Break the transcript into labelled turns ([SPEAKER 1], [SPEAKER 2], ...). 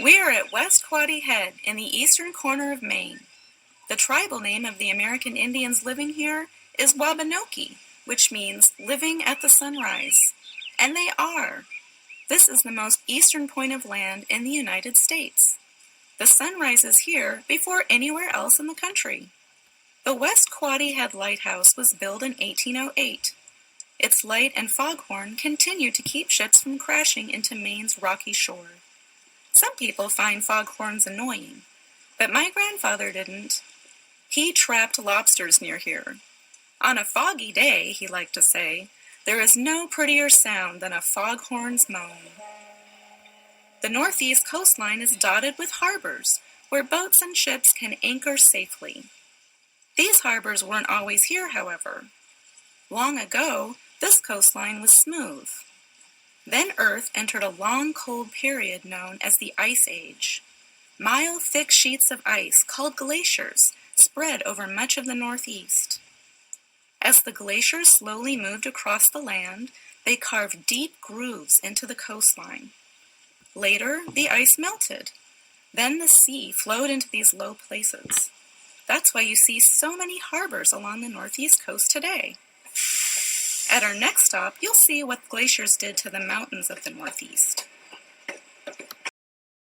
[SPEAKER 1] We are at West Quoddy Head in the eastern corner of Maine. The tribal name of the American Indians living here is Wabanaki, which means living at the sunrise. And they are. This is the most eastern point of land in the United States. The sun rises here before anywhere else in the country. The West Quoddy Head Lighthouse was built in 1808. Its light and foghorn continue to keep ships from crashing into Maine's rocky shore. Some people find foghorns annoying, but my grandfather didn't. He trapped lobsters near here. On a foggy day, he liked to say, there is no prettier sound than a foghorn's moan. The northeast coastline is dotted with harbors, where boats and ships can anchor safely. These harbors weren't always here, however. Long ago, this coastline was smooth. Then Earth entered a long, cold period known as the Ice Age. Mile-thick sheets of ice, called glaciers, spread over much of the Northeast. As the glaciers slowly moved across the land, they carved deep grooves into the coastline. Later, the ice melted. Then the sea flowed into these low places. That's why you see so many harbors along the Northeast coast today. At our next stop, you'll see what glaciers did to the mountains of the Northeast.